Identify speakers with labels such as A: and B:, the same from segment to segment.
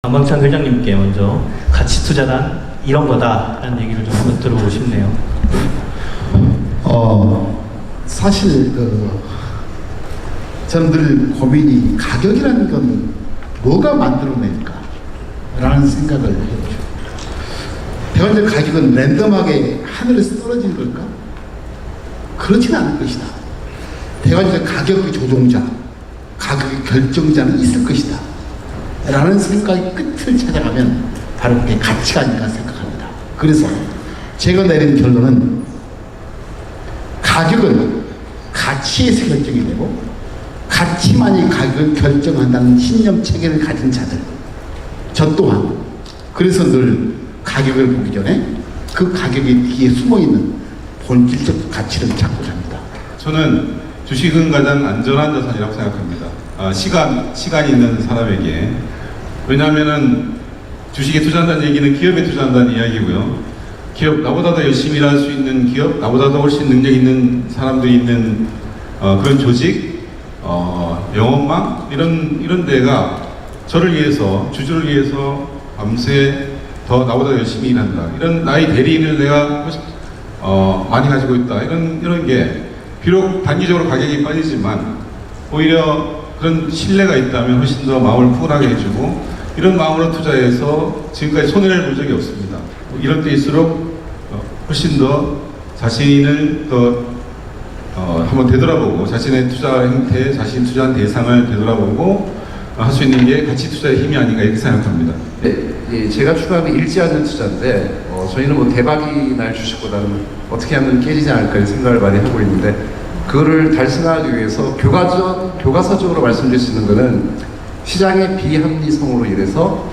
A: 강광찬 회장님께 먼저 가치 투자란 이런 거다라는 얘기를 좀 한번 들어보고 싶네요.
B: 사실 저는 늘 고민이 가격이라는 건 뭐가 만들어낼까라는 생각을 해보죠. 대관절 가격은 랜덤하게 하늘에서 떨어지는 걸까? 그렇지는 않을 것이다. 대관절 가격의 조종자, 가격의 결정자는 있을 것이다. 라는 생각이 끝을 찾아가면 바로 그게 가치가 아닌가 생각합니다. 그래서 제가 내린 결론은 가격은 가치에서 결정이 되고 가치만이 가격을 결정한다는 신념 체계를 가진 자들, 저 또한 그래서 늘 가격을 보기 전에 그 가격의 뒤에 숨어있는 본질적 가치를 찾고자 합니다.
C: 저는 주식은 가장 안전한 자산이라고 생각합니다. 시간이 있는 사람에게. 왜냐하면은 주식에 투자한다는 얘기는 기업에 투자한다는 이야기고요. 기업, 나보다 더 열심히 일할 수 있는 기업, 나보다 더 훨씬 능력 있는 사람들이 있는 그런 조직, 영업망 이런 데가 저를 위해서, 주주를 위해서 밤새 더 나보다 열심히 일한다. 이런 나의 대리인을 내가 많이 가지고 있다. 이런 게 비록 단기적으로 가격이 빠지지만 오히려 그런 신뢰가 있다면 훨씬 더 마음을 푸근하게 해주고 이런 마음으로 투자해서 지금까지 손해를 본 적이 없습니다. 이런 때일수록 훨씬 더 자신을 더 한번 되돌아보고 자신의 투자 행태, 자신 투자한 대상을 되돌아보고 할 수 있는 게 가치 투자의 힘이 아닌가 이렇게 생각합니다.
D: 네, 제가 추구하는 잃지 않는 투자인데 저희는 뭐 대박이 날 주식보다는 어떻게 하면 깨지지 않을까 생각을 많이 하고 있는데 그거를 달성하기 위해서 교과서적으로 말씀드릴 수 있는 거는 시장의 비합리성으로 인해서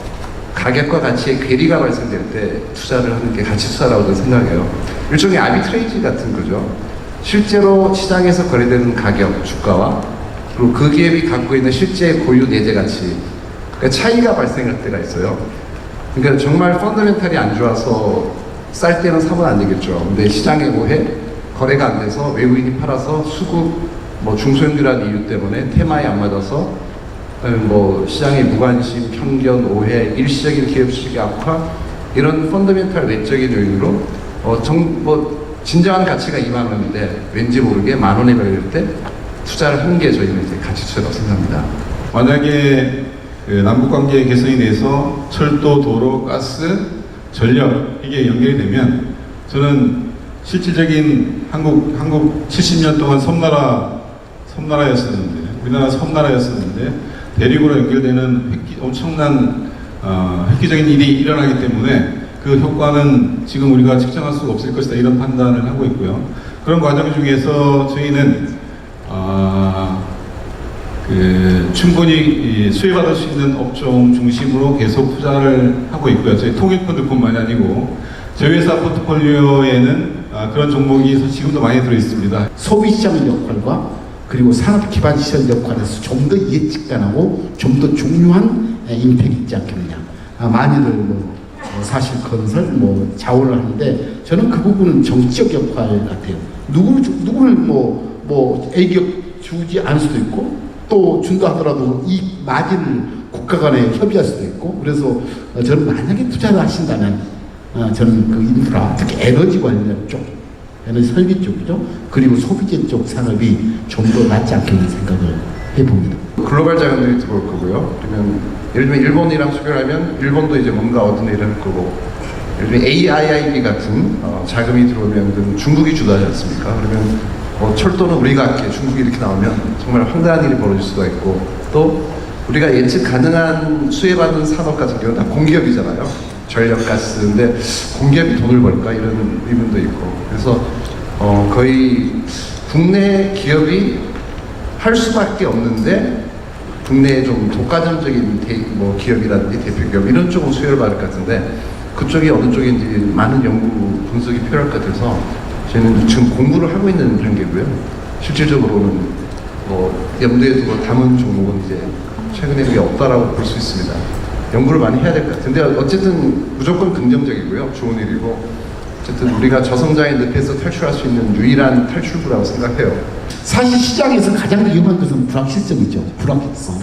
D: 가격과 가치의 괴리가 발생될 때 투자를 하는 게 가치 투자라고 저는 생각해요. 일종의 아비트레이지 같은 거죠. 실제로 시장에서 거래되는 가격, 주가와 그리고 그 기업이 갖고 있는 실제 고유 내재 가치, 그러니까 차이가 발생할 때가 있어요. 그러니까 정말 펀더멘탈이 안 좋아서 쌀 때는 사면 안 되겠죠. 근데 시장에 오해, 거래가 안 돼서 외국인이 팔아서 수급, 중소형주라는 이유 때문에 테마에 안 맞아서 시장의 무관심, 편견, 오해, 일시적인 기업 수익의 악화 이런 펀더멘탈 외적인 요인으로 진정한 가치가 2만 원인데 왠지 모르게 만 원에 걸릴 때 투자를 하는 게 저희는 이제 가치 투자라고 생각합니다. 만약에
C: 남북관계 개선이 돼서 철도, 도로, 가스, 전력 이게 연결이 되면 저는 실질적인 한국 70년 동안 섬나라였었는데 우리나라 섬나라였었는데 대륙으로 연결되는 엄청난 획기적인 일이 일어나기 때문에 그 효과는 지금 우리가 측정할 수가 없을 것이다 이런 판단을 하고 있고요. 그런 과정 중에서 저희는 충분히 수혜받을 수 있는 업종 중심으로 계속 투자를 하고 있고요. 저희 통일펀드뿐만이 아니고 저희 회사 포트폴리오에는 그런 종목이 지금도 많이 들어 있습니다.
B: 소비시장 역할과 그리고 산업 기반 시설 역할에서 좀 더 예측가능하고 좀 더 중요한 임팩이 있지 않겠느냐. 많이들 사실 건설, 자원을 하는데 저는 그 부분은 정치적 역할 같아요. 누구를 A기업 주지 않을 수도 있고 또 준다 하더라도 이 마진을 국가 간에 협의할 수도 있고 그래서 저는 만약에 투자를 하신다면 저는 그 인프라, 특히 에너지 관련 쪽, 에너지 설비 쪽이죠. 그리고 소비재 쪽 산업이 좀 더 낫지 않겠는 생각을 해봅니다.
D: 글로벌 자본들이 들어올 거고요. 그러면 예를 들면 일본이랑 수결하면 일본도 이제 뭔가 얻은 일을 할 거고 예를 들면 AIIB 같은 자금이 들어오면 중국이 주도하지 않습니까? 그러면 철도는 우리가 할게 중국이 이렇게 나오면 정말 황당한 일이 벌어질 수가 있고 또 우리가 예측 가능한 수혜받은 산업 같은 경우는 다 공기업이잖아요. 전력, 가스. 근데 공기업이 돈을 벌까 이런 의문도 있고 그래서 거의 국내 기업이 할 수밖에 없는데 국내에 좀 독과점적인 기업이라든지 대표 기업 이런 쪽은 수혜를 받을 것 같은데 그쪽이 어느 쪽인지 많은 연구 분석이 필요할 것 같아서 저희는 지금 공부를 하고 있는 단계고요. 실질적으로는 염두에 두고 담은 종목은 이제 최근에 그게 없다라고 볼 수 있습니다. 연구를 많이 해야 될 것 같은데 어쨌든 무조건 긍정적이고요. 좋은 일이고 어쨌든 우리가 저성장의 늪에서 탈출할 수 있는 유일한 탈출구라고 생각해요.
B: 사실 시장에서 가장 위험한 것은 불확실성이죠. 불확실성.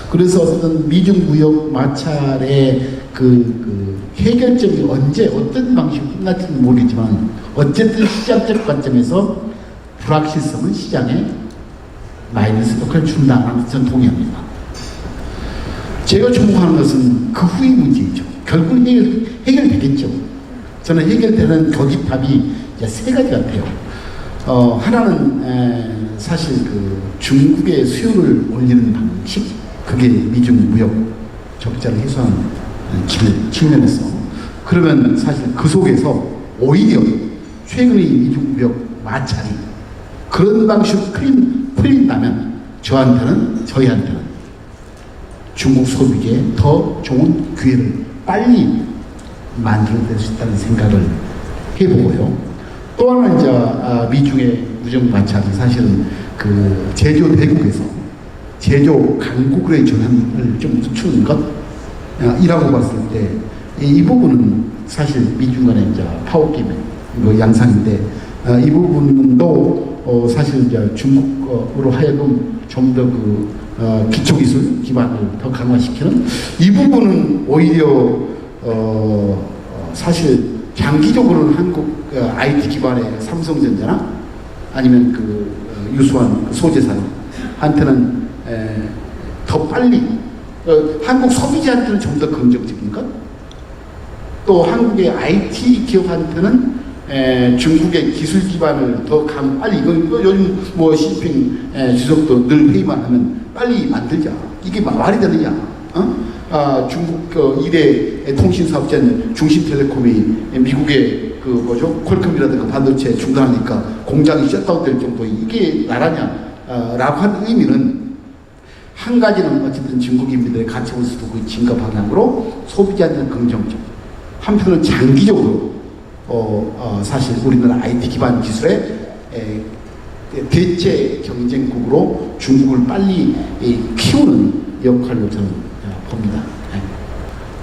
B: 그래서 어떤 미중 무역 마찰의 그 해결점이 언제 어떤 방식으로 끝날지는 모르겠지만 어쨌든 시장적 관점에서 불확실성은 시장에 마이너스 효과를 준다는 저는 동의합니다. 제가 주목하는 것은 그 후의 문제이죠. 결국 해결되겠죠. 저는 해결되는 교집합이 이제 세 가지 같아요. 하나는 사실 그 중국의 수요를 올리는 방식, 그게 미중 무역 적자를 해소하는 측면에서 그러면 사실 그 속에서 오히려 최근의 미중 무역 마찰이 그런 방식으로 풀린다면 저희한테는 중국 소비계에 더 좋은 기회를 빨리 만들어낼 수 있다는 생각을 해보고요. 또 하나 이제 미중의 무역 마찰이 사실은 그 제조 대국에서 제조 강국의 전환을 좀 늦추는 것이라고 봤을 때 이 부분은 사실 미중 간의 이제 파워게임의 양상인데 이 부분도 사실 이제 중국으로 하여금 좀 더 그 기초기술 기반을 더 강화시키는 이 부분은 오히려 사실 장기적으로는 한국 IT 기반의 삼성전자나 아니면 그 유수한 소재산한테는 더 빨리 한국 소비자한테는 좀 더 긍정적인 것, 또 한국의 IT 기업한테는 중국의 기술 기반을 더 빨리 이거 요즘 뭐 시진핑 주석도 늘 회의만 하면 빨리 만들자. 이게 말이 되느냐? 중국 그 2대 통신 사업자인 중심텔레콤이 미국의 그 뭐죠? 퀄컴이라든가 반도체 중단하니까 공장이 셧다운될 정도 이게 나라냐? 라고 하는 의미는 한 가지는 어쨌든 중국인민들의 가치원 수도 증가 방향으로 소비자한테는 긍정적. 한편은 장기적으로 사실 우리나라 IT 기반 기술의 대체 경쟁국으로 중국을 빨리 키우는 역할로 저는 봅니다.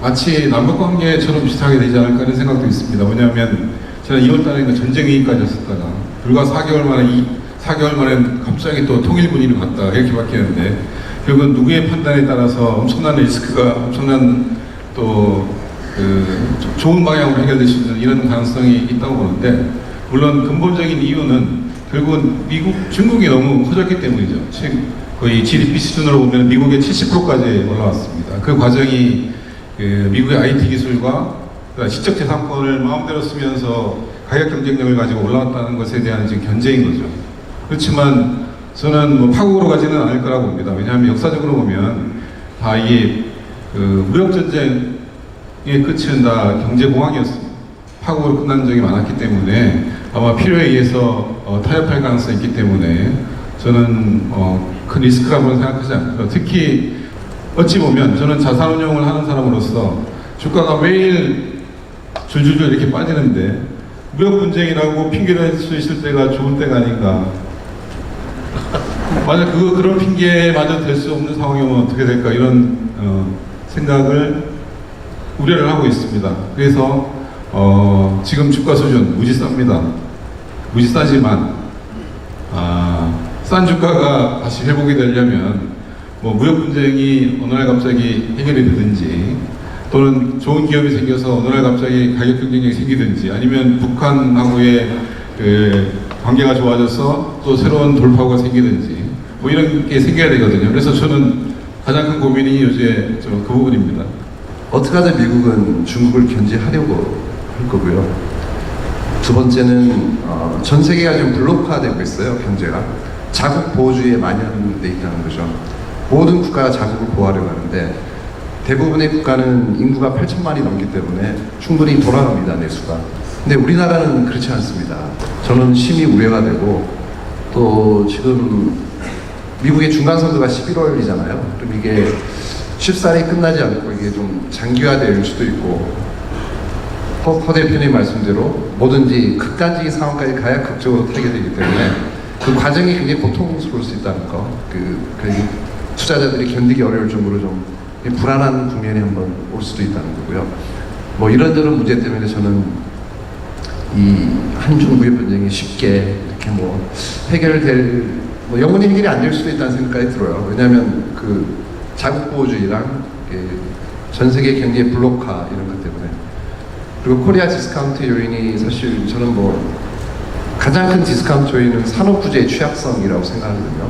C: 마치 남북관계처럼 비슷하게 되지 않을까 하는 생각도 있습니다. 왜냐하면 저는 2월달에 전쟁위기까지 했었다가 불과 4개월 만에 갑자기 또 통일분위기로 갔다가 이렇게 바뀌었는데 결국은 누구의 판단에 따라서 엄청난 리스크가 엄청난 또 좋은 방향으로 해결될 수 있는 이런 가능성이 있다고 보는데 물론 근본적인 이유는 결국은 중국이 너무 커졌기 때문이죠. 지금 거의 GDP 수준으로 보면 미국의 70%까지 올라왔습니다. 그 과정이 미국의 IT 기술과 시적 재산권을 마음대로 쓰면서 가격 경쟁력을 가지고 올라왔다는 것에 대한 지금 견제인 거죠. 그렇지만 저는 뭐 파국으로 가지는 않을 거라고 봅니다. 왜냐하면 역사적으로 보면 다 이게 무역 전쟁의 끝은 다 경제 공황이었습니다. 파국으로 끝난 적이 많았기 때문에 아마 필요에 의해서 타협할 가능성이 있기 때문에 저는 큰 리스크라고는 생각하지 않고요. 특히 어찌 보면 저는 자산운용을 하는 사람으로서 주가가 매일 줄줄줄 이렇게 빠지는데 무역 분쟁이라고 핑계를 댈 수 있을 때가 좋은 때가 아닌가. 만약 그런 핑계마저 될 수 없는 상황이면 어떻게 될까 이런 생각을 우려를 하고 있습니다. 그래서 지금 주가 수준 무지 쌉니다. 무지 싸지만 싼 주가가 다시 회복이 되려면 뭐 무역 분쟁이 어느 날 갑자기 해결이 되든지 또는 좋은 기업이 생겨서 어느 날 갑자기 가격 경쟁력이 생기든지 아니면 북한하고의 관계가 좋아져서 또 새로운 돌파구가 생기든지 뭐 이런 게 생겨야 되거든요. 그래서 저는 가장 큰 고민이 요새 그 부분입니다.
D: 어떻게 하든 미국은 중국을 견제하려고 할 거고요. 두 번째는 전 세계가 지금 블록화되고 있어요. 경제가 자국 보호주의에 만연돼 있다는 거죠. 모든 국가가 자국을 보호하려고 하는데 대부분의 국가는 인구가 8천만이 넘기 때문에 충분히 돌아갑니다. 내수가. 근데 우리나라는 그렇지 않습니다. 저는 심히 우려가 되고 또 지금 미국의 중간선거가 11월이잖아요. 그럼 이게 쉽사리 끝나지 않고 이게 좀 장기화될 수도 있고 허 대표님 말씀대로 뭐든지 극단적인 상황까지 가야 극적으로 타결되기 때문에 그 과정이 굉장히 고통스러울 수 있다는 거. 투자자들이 견디기 어려울 정도로 좀 불안한 국면이 한번 올 수도 있다는 거고요. 뭐 이런저런 문제 때문에 저는 이 한중 무역 분쟁이 쉽게 이렇게 뭐 해결될 뭐 영원히 해결이 안 될 수도 있다는 생각이 들어요. 왜냐하면 그 자국보호주의랑 전 세계 경제 블록화 이런 것 때문에, 그리고 코리아 디스카운트 요인이 사실 저는 뭐 가장 큰 디스카운트 요인은 산업 구조의 취약성이라고 생각하거든요.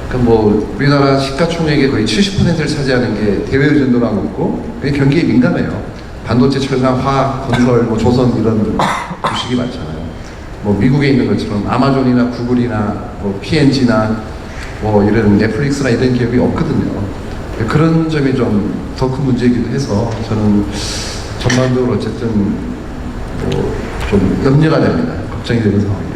D: 그러니까 뭐 우리나라 시가총액의 거의 70%를 차지하는 게 대외 의존도가 높고 그게 경기에 민감해요. 반도체, 철강, 화학, 건설, 뭐 조선 이런 주식이 많잖아요. 뭐 미국에 있는 것처럼 아마존이나 구글이나 뭐 P&G나 뭐 이런 넷플릭스나 이런 기업이 없거든요. 그런 점이 좀 더 큰 문제이기도 해서 저는 전반적으로 어쨌든 뭐 좀 염려가 됩니다. 걱정이 되는 상황이에요.